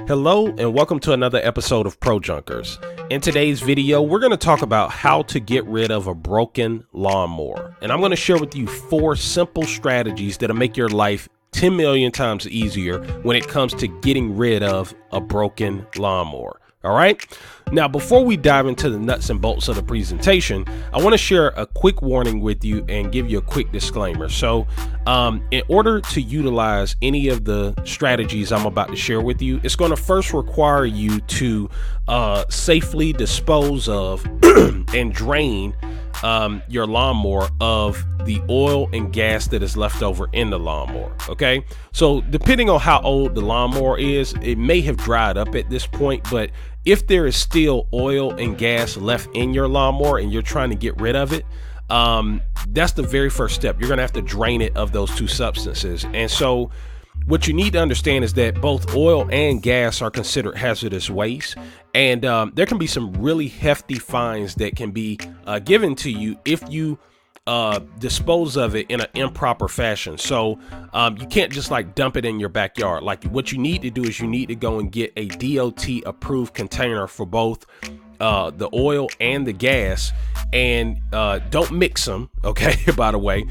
Hello and welcome to another episode of ProJunkers. In today's video, we're going to talk about how to get rid of a broken lawnmower. And I'm going to share with you 4 simple strategies that'll make your life 10 million times easier when it comes to getting rid of a broken lawnmower. All right. Now, before we dive into the nuts and bolts of the presentation, I want to share a quick warning with you and give you a quick disclaimer. So in order to utilize any of the strategies I'm about to share with you, it's going to first require you to safely dispose of and drain your lawnmower of the oil and gas that is left over in the lawnmower. Okay, so depending on how old the lawnmower is, it may have dried up at this point, but if there is still oil and gas left in your lawnmower and you're trying to get rid of it, that's the very first step. You're gonna have to drain it of those 2 substances. And so what you need to understand is that both oil and gas are considered hazardous waste, and there can be some really hefty fines that can be given to you if you dispose of it in an improper fashion. So you can't just like dump it in your backyard. Like, what you need to do is you need to go and get a DOT approved container for both the oil and the gas, and don't mix them. Okay, by the way,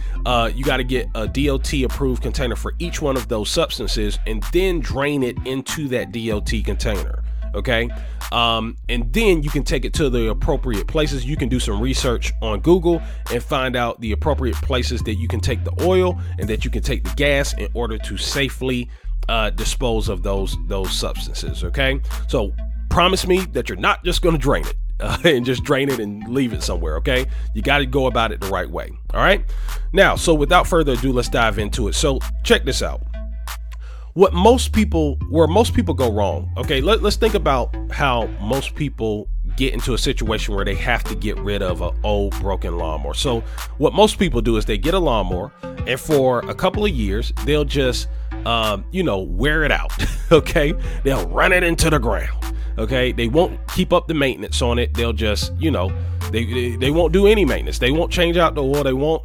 you got to get a DOT approved container for each one of those substances and then drain it into that DOT container. Okay, and then you can take it to the appropriate places. You can do some research on Google and find out the appropriate places that you can take the oil and that you can take the gas in order to safely dispose of those substances. Okay, so promise me that you're not just going to drain it and just drain it and leave it somewhere. Okay, you got to go about it the right way. All right, now, so without further ado, let's dive into it. So check this out. Where most people go wrong. Okay, let's think about how most people get into a situation where they have to get rid of an old broken lawnmower. So what most people do is they get a lawnmower, and for a couple of years they'll just wear it out. Okay, they'll run it into the ground. Okay, they won't keep up the maintenance on it. They'll just they won't do any maintenance. They won't change out the oil. They won't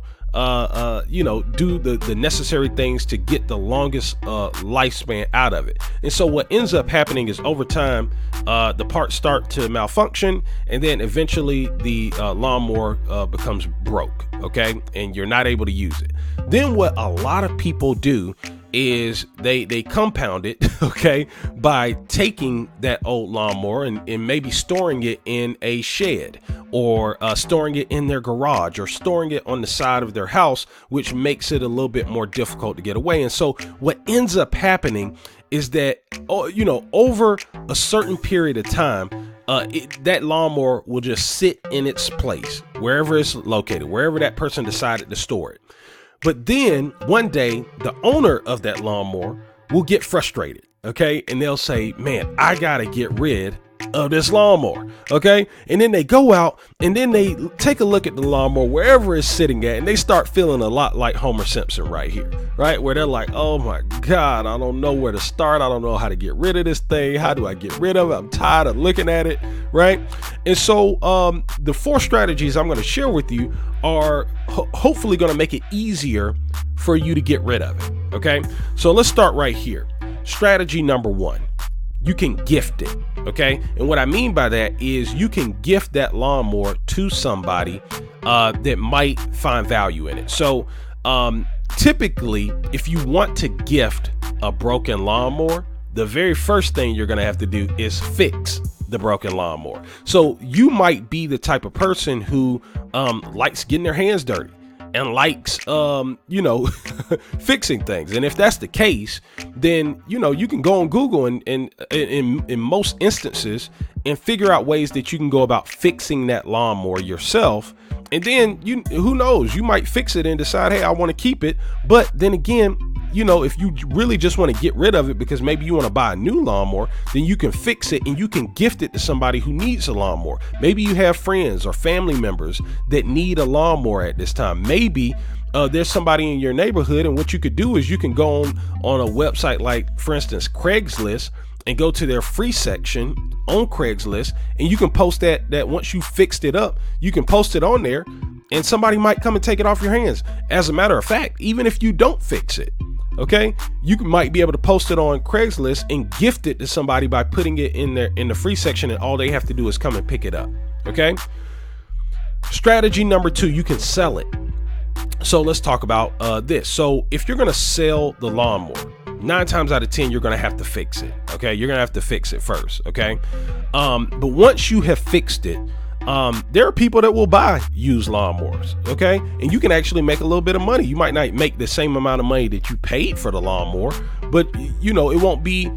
do the necessary things to get the longest lifespan out of it. And so what ends up happening is over time, the parts start to malfunction, and then eventually the lawnmower becomes broke. Okay, and you're not able to use it. Then what a lot of people do is they compound it, okay, by taking that old lawnmower and maybe storing it in a shed, or storing it in their garage, or storing it on the side of their house, which makes it a little bit more difficult to get away. And so what ends up happening is that, over a certain period of time, that lawnmower will just sit in its place, wherever it's located, wherever that person decided to store it. But then one day, the owner of that lawnmower will get frustrated, okay? And they'll say, man, I gotta get rid of this lawnmower, okay? And then they go out and then they take a look at the lawnmower wherever it's sitting at, and they start feeling a lot like Homer Simpson right here, right? Where they're like, oh my God, I don't know where to start. I don't know how to get rid of this thing. How do I get rid of it? I'm tired of looking at it, right? And so the 4 strategies I'm going to share with you are hopefully going to make it easier for you to get rid of it, okay? So let's start right here. Strategy number 1. You can gift it, okay? And what I mean by that is you can gift that lawnmower to somebody that might find value in it. So typically, if you want to gift a broken lawnmower, the very first thing you're gonna have to do is fix the broken lawnmower. So you might be the type of person who likes getting their hands dirty and likes, fixing things. And if that's the case, then, you can go on Google and in most instances and figure out ways that you can go about fixing that lawnmower yourself. And then who knows, you might fix it and decide, hey, I want to keep it. But then again, if you really just want to get rid of it because maybe you want to buy a new lawnmower, then you can fix it and you can gift it to somebody who needs a lawnmower. Maybe you have friends or family members that need a lawnmower at this time. Maybe there's somebody in your neighborhood, and what you could do is you can go on a website like, for instance, Craigslist, and go to their free section on Craigslist, and you can post that once you fixed it up, you can post it on there, and somebody might come and take it off your hands. As a matter of fact, even if you don't fix it, Okay, you might be able to post it on Craigslist and gift it to somebody by putting it in the free section, and all they have to do is come and pick it up. Okay. Strategy number 2, you can sell it. So let's talk about this. So if you're going to sell the lawnmower, 9 times out of 10, you're going to have to fix it. Okay. You're going to have to fix it first. Okay. But once you have fixed it, there are people that will buy used lawnmowers. Okay. And you can actually make a little bit of money. You might not make the same amount of money that you paid for the lawnmower, but it won't be,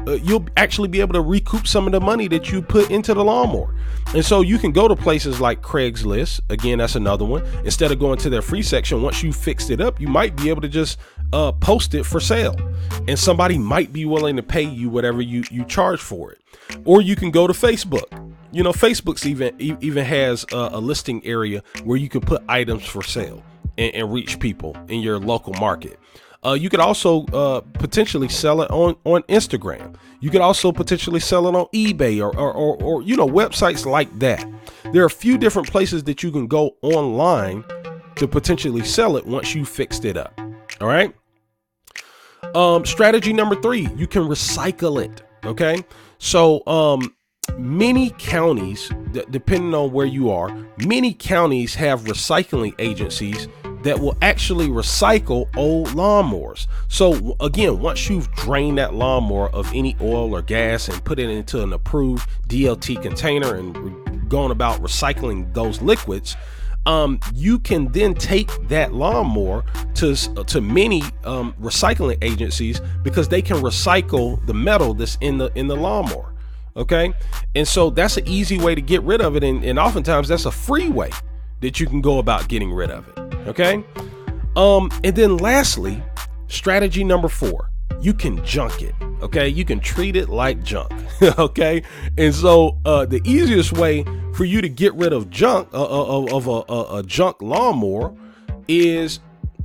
you'll actually be able to recoup some of the money that you put into the lawnmower. And so you can go to places like Craigslist. Again, that's another one. Instead of going to their free section, once you fixed it up, you might be able to just post it for sale, and somebody might be willing to pay you whatever you charge for it. Or you can go to Facebook. Facebook's even has a listing area where you can put items for sale and reach people in your local market. You could also potentially sell it on Instagram. You could also potentially sell it on eBay or websites like that. There are a few different places that you can go online to potentially sell it once you fixed it up. All right. Strategy number 3, you can recycle it. Okay. So many counties, depending on where you are, many counties have recycling agencies that will actually recycle old lawnmowers. So again, once you've drained that lawnmower of any oil or gas and put it into an approved DLT container and gone about recycling those liquids, you can then take that lawnmower to many recycling agencies, because they can recycle the metal that's in the lawnmower. Okay. And so that's an easy way to get rid of it. And oftentimes that's a free way that you can go about getting rid of it. Okay. And then lastly, strategy number 4, you can junk it. Okay. You can treat it like junk. Okay. And so the easiest way for you to get rid of junk of a junk lawnmower is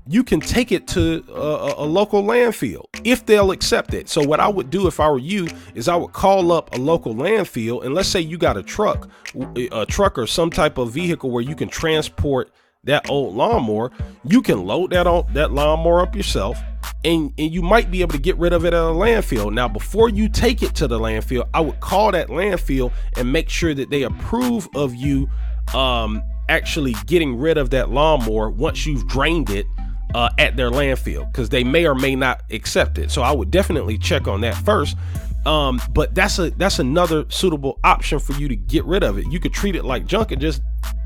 you can take it to a local landfill if they'll accept it. So what I would do if I were you is I would call up a local landfill, and let's say you got a truck or some type of vehicle where you can transport that old lawnmower. You can load that lawnmower up yourself, and you might be able to get rid of it at a landfill. Now, before you take it to the landfill, I would call that landfill and make sure that they approve of you actually getting rid of that lawnmower once you've drained it at their landfill, because they may or may not accept it. So I would definitely check on that first. But that's another suitable option for you to get rid of it. You could treat it like junk and just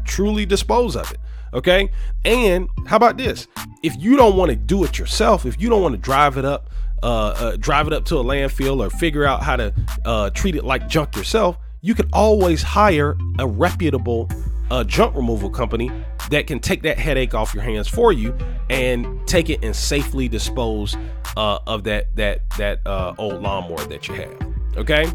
truly dispose of it. Okay. And how about this? If you don't want to do it yourself, if you don't want to drive it up to a landfill or figure out how to treat it like junk yourself, you could always hire a reputable junk removal company that can take that headache off your hands for you and take it and safely dispose of that old lawnmower that you have. Okay.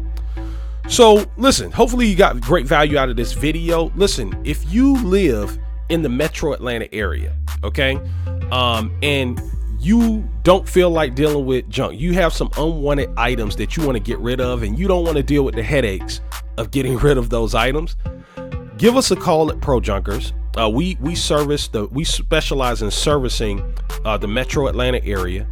So listen, hopefully you got great value out of this video. Listen, if you live in the metro Atlanta area, okay, and you don't feel like dealing with junk, you have some unwanted items that you want to get rid of, and you don't want to deal with the headaches of getting rid of those items, give us a call at ProJunkers. We specialize in servicing the metro Atlanta area,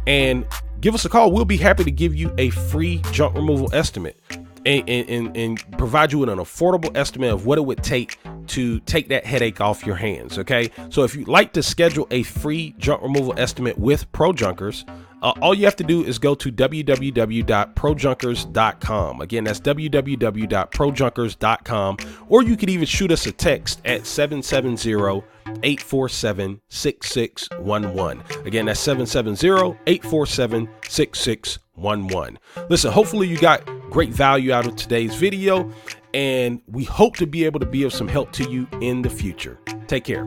and give us a call. We'll be happy to give you a free junk removal estimate and provide you with an affordable estimate of what it would take to take that headache off your hands. Okay. So if you'd like to schedule a free junk removal estimate with ProJunkers, all you have to do is go to www.projunkers.com. Again, that's www.projunkers.com, or you could even shoot us a text at 770-847-6611. Again, that's 770-847-6611. Listen, hopefully you got great value out of today's video, and we hope to be able to be of some help to you in the future. Take care.